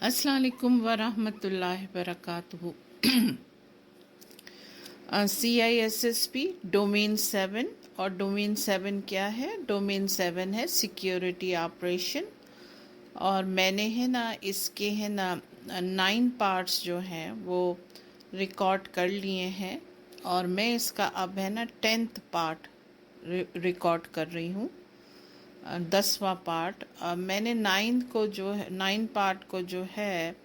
अस्सलाम वालेकुम वरहमतुल्लाहि वबरकातुहू। CISSP domain 7। और डोमेन 7 क्या है? डोमेन 7 है सिक्योरिटी ऑपरेशन। और मैंने है ना इसके है ना 9 पार्ट्स जो हैं वो रिकॉर्ड कर लिए हैं। और मैं इसका अब है ना 10th पार्ट रिकॉर्ड कर रही हूँ, 10वां पार्ट। मैंने 9 पार्ट को जो है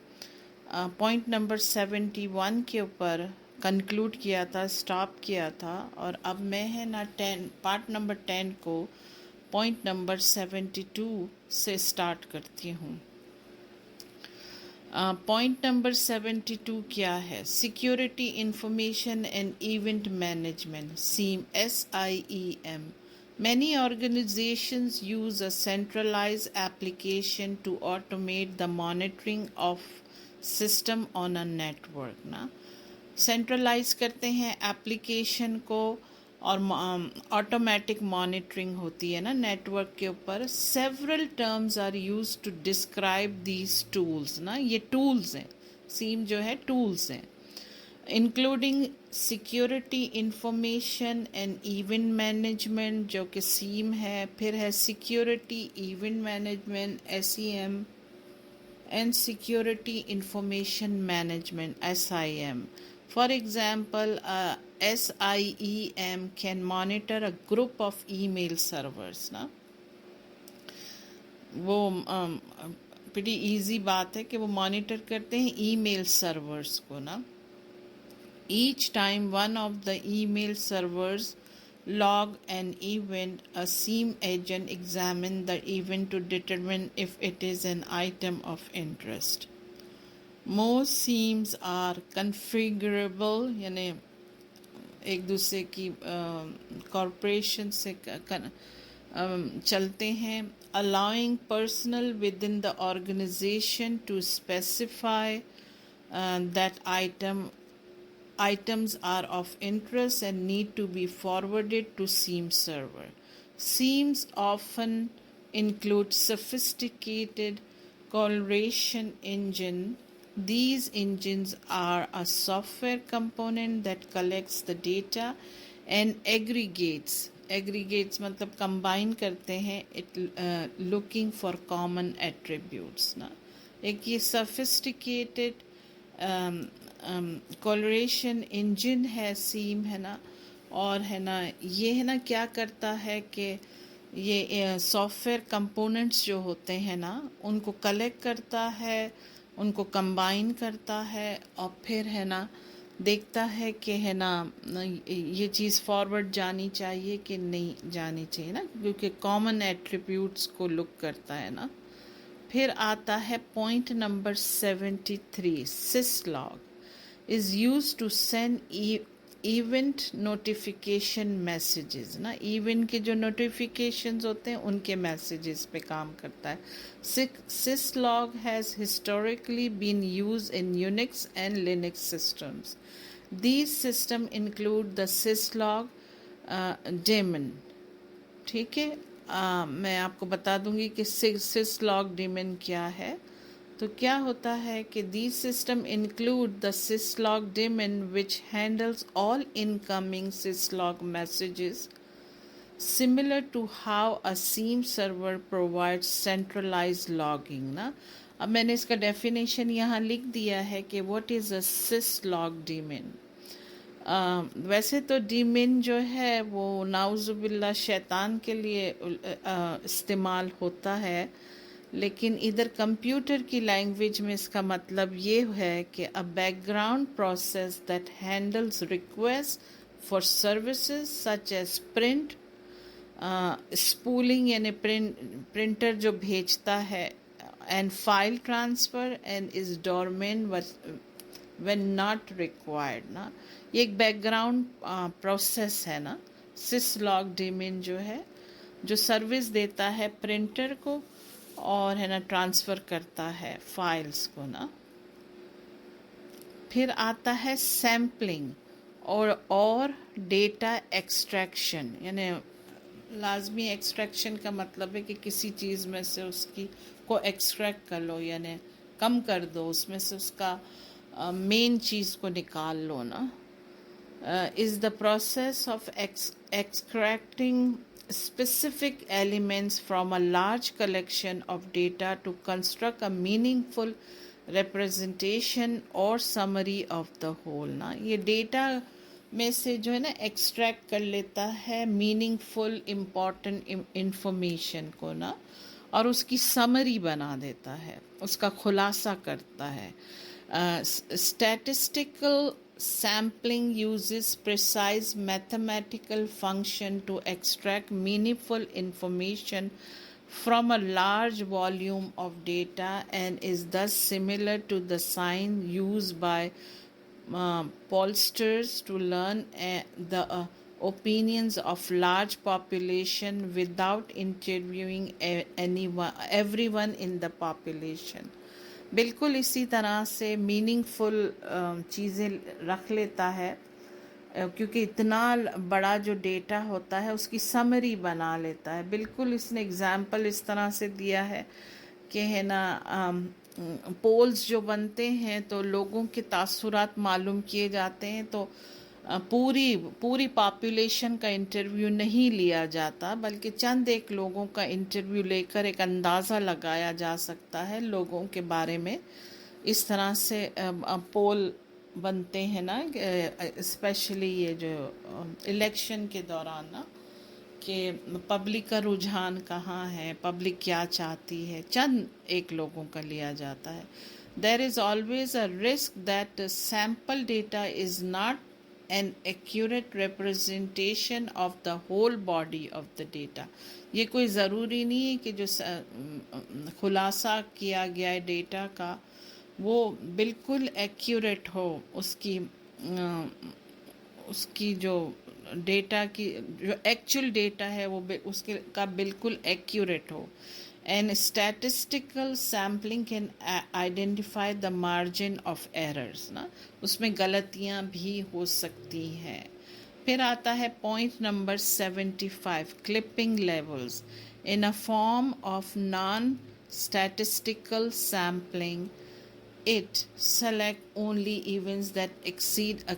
पॉइंट नंबर 71 के ऊपर कंक्लूड किया था, स्टॉप किया था। और अब मैं है ना 10 पार्ट नंबर 10 को पॉइंट नंबर 72 से स्टार्ट करती हूँ। पॉइंट नंबर 72 क्या है? Security information and event management, SIEM, SIEM. Many organizations use a centralized application to automate the monitoring of system on a network ना। सेंट्रलाइज करते हैं एप्लीकेशन को और ऑटोमेटिक मॉनिटरिंग होती है ना नेटवर्क के ऊपर। Several terms are use to describe these tools ना। ये टूल्स हैं, सीम जो है टूल्स हैं, including security information and event management जो कि सीम है। फिर है security event management, SEM, and security information management, SIM. For example, SIEM can monitor a group of email servers ना। वो pretty easy बात है कि वो मॉनिटर करते हैं ईमेल सर्वर्स को ना। Each time one of the email servers log an event, a SIEM agent examines the event to determine if it is an item of interest. Most SIEMs are configurable, यानी एक दूसरे की corporation से चलते हैं, allowing personnel within the organization to specify that items are of interest and need to be forwarded to SIEM server. SIEMs often include sophisticated correlation engine. These engines are a software component that collects the data and aggregates मतलब combine करते हैं it looking for common attributes ना। एक ये sophisticated कोलरेशन engine है, सीम है ना। और है ना ये है ना क्या करता है कि ये सॉफ्टवेयर कंपोनेंट्स जो होते हैं ना उनको कलेक्ट करता है, उनको कंबाइन करता है और फिर है ना देखता है कि है ना ये चीज़ फॉरवर्ड जानी चाहिए कि नहीं जानी चाहिए ना, क्योंकि कॉमन एट्रीब्यूट्स को लुक करता है ना। फिर आता है point number 73, syslog is used to send event notification messages ना। इवेंट के जो नोटिफिकेशंस होते हैं उनके मैसेजेस पे काम करता है। syslog has historically been used in Unix and Linux systems. These systems include the syslog daemon। ठीक है, मैं आपको बता दूंगी कि syslog daemon क्या है। तो क्या होता है कि these system include the syslog daemon which handles all incoming syslog messages, similar to how a SIEM server provides centralized logging ना। अब मैंने इसका डेफिनेशन यहाँ लिख दिया है कि what is a syslog daemon। वैसे तो डीमिन जो है वो नाउजुबिल्ला शैतान के लिए इस्तेमाल होता है, लेकिन इधर कंप्यूटर की लैंग्वेज में इसका मतलब ये है कि a background process that handles request for services such as print, spooling यानी प्रिंटर जो भेजता है, and file transfer and is dormant when not required ना। ये एक बैकग्राउंड प्रोसेस है ना। सिसलॉग डेमिन जो है जो सर्विस देता है प्रिंटर को और है ना ट्रांसफ़र करता है फाइल्स को ना। फिर आता है सैम्पलिंग और डेटा एक्सट्रैक्शन, यानी लाजमी एक्सट्रैक्शन का मतलब है कि किसी चीज़ में से उसकी को एक्सट्रैक्ट कर लो, यानी कम कर दो, उसमें से उसका मेन चीज़ को निकाल लो ना. Is the process of extracting specific elements from a large collection of data to construct a meaningful representation or summary of the whole. ना ये डेटा में से जो है ना एक्सट्रैक्ट कर लेता है मीनिंगफुल इम्पॉर्टेंट इंफॉर्मेशन को ना, और उसकी समरी बना देता है, उसका खुलासा करता है. Statistical sampling uses precise mathematical function to extract meaningful information from a large volume of data and is thus similar to the science used by pollsters to learn the opinions of large population without interviewing everyone in the population. बिल्कुल इसी तरह से meaningful चीज़ें रख लेता है, क्योंकि इतना बड़ा जो डेटा होता है उसकी समरी बना लेता है. बिल्कुल इसने एग्जाम्पल इस तरह से दिया है कि है ना, पोल्स जो बनते हैं तो लोगों के तासुरात मालूम किए जाते हैं, तो पूरी पॉपुलेशन का इंटरव्यू नहीं लिया जाता, बल्कि चंद एक लोगों का इंटरव्यू लेकर एक अंदाज़ा लगाया जा सकता है लोगों के बारे में. इस तरह से पोल बनते हैं ना, स्पेशली ये जो इलेक्शन के दौरान ना, कि पब्लिक का रुझान कहाँ है, पब्लिक क्या चाहती है, चंद एक लोगों का लिया जाता है. There is always a risk that sample data is not an accurate representation of the whole body of the data. ये कोई ज़रूरी नहीं है कि जो खुलासा किया गया है डेटा का वो बिल्कुल एक्यूरेट हो, उसकी जो डेटा की जो एक्चुअल डेटा है वो उसके का बिल्कुल एक्यूरेट हो. And statistical sampling can identify the margin of errors ना, उसमें गलतियाँ भी हो सकती हैं. फिर आता है point number 75, clipping levels. In a form of non-statistical sampling, it select only events that exceed a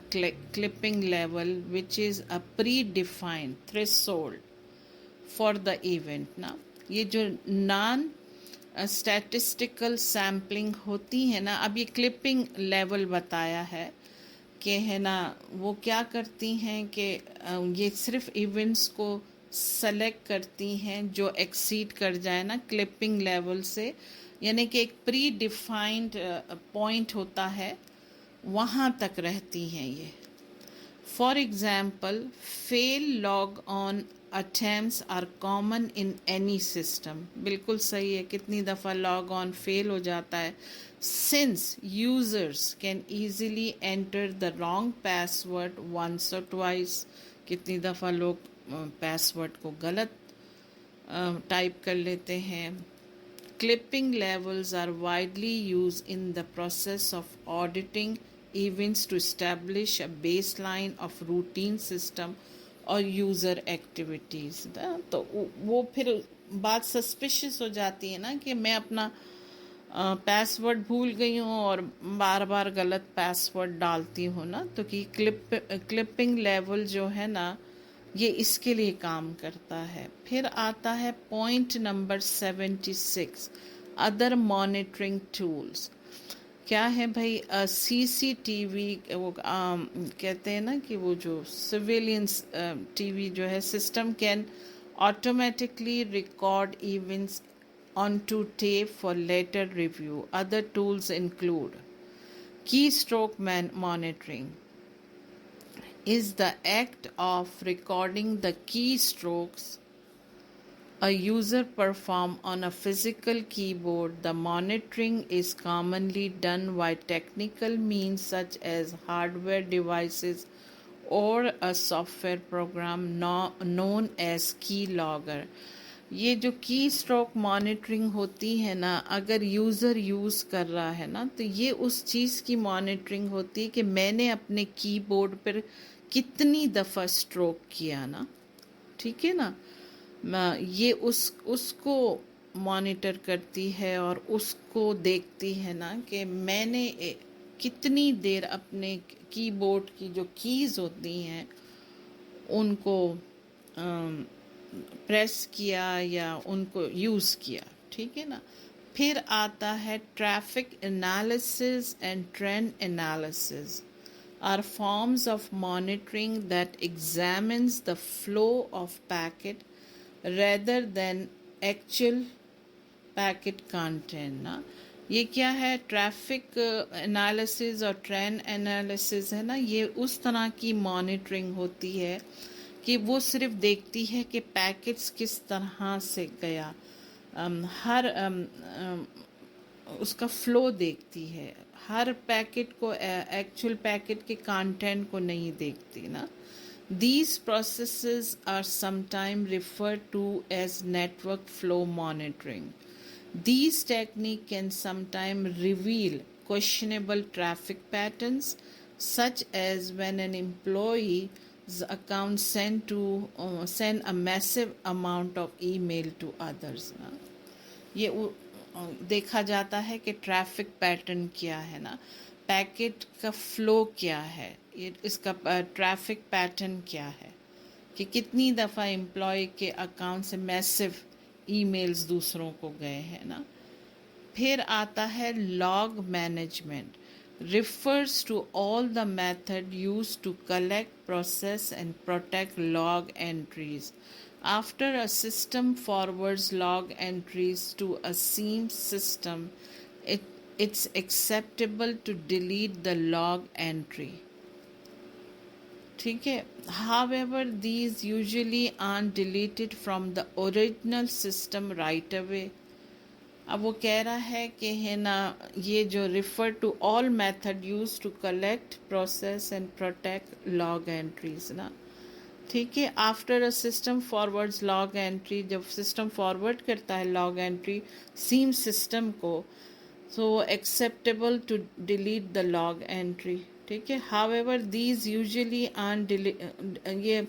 clipping level, which is a predefined threshold for the event ना. ये जो नॉन स्टैटिस्टिकल सैम्पलिंग होती है ना, अब ये क्लिपिंग लेवल बताया है कि है ना, वो क्या करती हैं कि ये सिर्फ इवेंट्स को सेलेक्ट करती हैं जो एक्सीड कर जाए ना क्लिपिंग लेवल से, यानी कि एक प्री डिफाइंड पॉइंट होता है, वहाँ तक रहती हैं ये. For example, fail log on attempts are common in any system. बिल्कुल सही है, कितनी दफ़ा लॉग ऑन फेल हो जाता है. Since users can easily enter the wrong password once or twice, कितनी दफ़ा लोग पासवर्ड को गलत टाइप कर लेते हैं. Clipping levels are widely used in the process of auditing events to establish a baseline of routine system और user activities. तो वो फिर बात सस्पिशियस हो जाती है ना कि मैं अपना पासवर्ड भूल गई हूँ और बार बार गलत पासवर्ड डालती हूँ ना, तो कि क्लिपिंग लेवल जो है ना ये इसके लिए काम करता है. फिर आता है point number 76, other monitoring tools. क्या है भाई, CCTV, वो कहते हैं ना कि वो जो सिविलियंस TV जो है, system can automatically record events onto tape for later review. Other tools include keystroke monitoring. Is the act of recording the keystrokes a user perform on a physical keyboard. The monitoring is commonly done by technical means such as hardware devices or a software program known as keylogger. ये जो की stroke monitoring होती है ना, अगर user use कर रहा है ना, तो ये उस चीज़ की मॉनिटरिंग होती है कि मैंने अपने कीबोर्ड पर कितनी दफ़ा स्ट्रोक किया ना, ठीक है ना. ये उसको मॉनिटर करती है और उसको देखती है ना कि मैंने कितनी देर अपने कीबोर्ड की जो कीज़ होती हैं उनको प्रेस किया या उनको यूज़ किया, ठीक है ना। फिर आता है traffic analysis and trend analysis are forms of monitoring that examines the flow of packet rather than actual packet content ना। ये क्या है, ट्रैफिक एनालिसिस और ट्रेंड एनालिसिस है ना, ये उस तरह की मॉनिटरिंग होती है कि वो सिर्फ देखती है कि पैकेट्स किस तरह से गया, हर उसका फ्लो देखती है, हर पैकेट को, एक्चुअल पैकेट के कंटेंट को नहीं देखती ना। These processes are sometimes referred to as network flow monitoring. These techniques can sometimes reveal questionable traffic patterns, such as when an employee's account send a massive amount of email to others. ये देखा जाता है कि traffic pattern क्या है ना, packet का flow क्या है, ये इसका ट्रैफिक पैटर्न क्या है कि कितनी दफ़ा एम्प्लॉय के अकाउंट से मैसिव ईमेल्स दूसरों को गए हैं ना। फिर आता है log management, refers to all the method used to collect, process and protect log entries. After a system forwards log entries to a SIEM system, it's acceptable to delete the log entry. ठीक है, however these usually aren't deleted from the original system right away. अब वो कह रहा है कि है ना, ये जो refer to all method use to collect, process and protect log entries ना, ठीक है। After a system forwards log entry, जब सिस्टम फॉरवर्ड करता है लॉग एंट्री सीम सिस्टम को, so acceptable to delete the log entry, ठीक है। however these usually aren't ये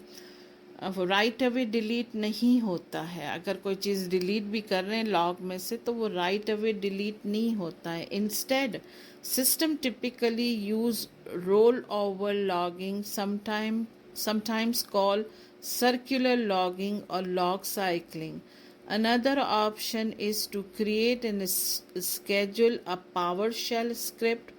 राइट अवे डिलीट नहीं होता है। अगर कोई चीज़ डिलीट भी कर रहे हैं लॉग में से तो वो राइट अवे डिलीट नहीं होता है। Instead system typically use roll over logging, sometimes called circular logging or log cycling. Another option is to create and schedule a PowerShell script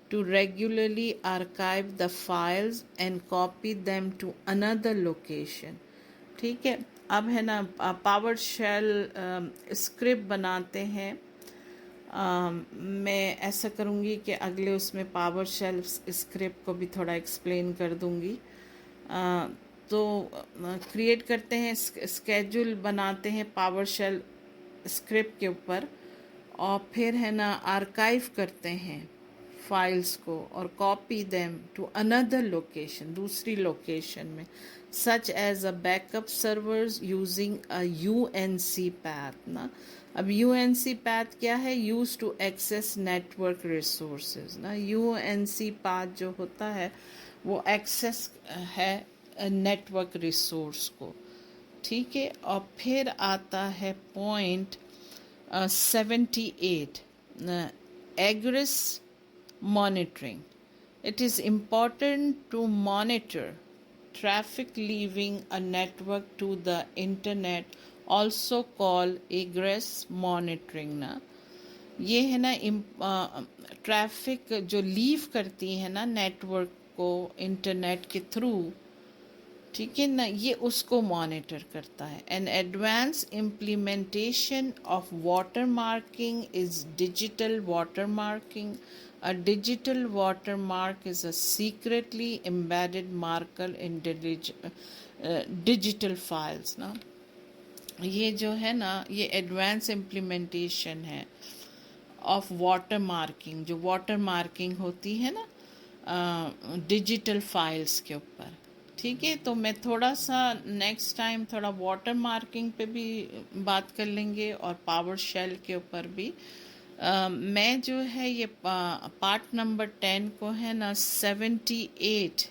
to regularly archive the files and copy them to another location. ठीक है, अब है ना power shell script बनाते हैं। मैं ऐसा करूँगी कि अगले उसमें पावर शेल स्क्रिप्ट को भी थोड़ा एक्सप्लेन कर दूँगी। तो क्रिएट करते हैं, स्केड्यूल बनाते हैं पावर शेल स्क्रिप्ट के ऊपर, और फिर है ना आर्काइव करते हैं फाइल्स को और copy them to another location, दूसरी लोकेशन में, such as a backup servers using a UNC path ना। अब यूएनसी पैथ क्या है, use to access network resources ना। यूएनसी पैथ जो होता है वो एक्सेस है नेटवर्क रिसोर्स को, ठीक है। और फिर आता है point 78, एग्रेस monitoring. It is important to monitor traffic leaving a network to the internet, also called egress monitoring ना। ये है ना ट्रैफिक जो लीव करती है ना नेटवर्क को इंटरनेट के थ्रू, ठीक है ना, ये उसको मॉनिटर करता है। An advance implementation of water marking is digital water marking. A digital watermark is a secretly embedded marker in digital files ना। ये जो है ना, ये एडवांस इम्प्लीमेंटेशन है ऑफ वाटर मार्किंग, जो वाटर मार्किंग होती है ना डिजिटल फाइल्स के ऊपर, ठीक है। तो मैं थोड़ा सा नेक्स्ट टाइम थोड़ा वाटर मार्किंग पे भी बात कर लेंगे और पावर शेल के ऊपर भी। मैं जो है ये पार्ट नंबर 10 को है ना 78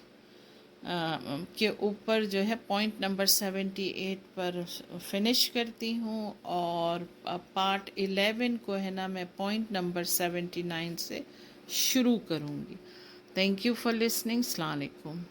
के ऊपर जो है पॉइंट नंबर 78 पर फिनिश करती हूँ, और पार्ट 11 को है ना मैं पॉइंट नंबर 79 से शुरू करूँगी। Thank you for listening. अस्सलाम वालेकुम।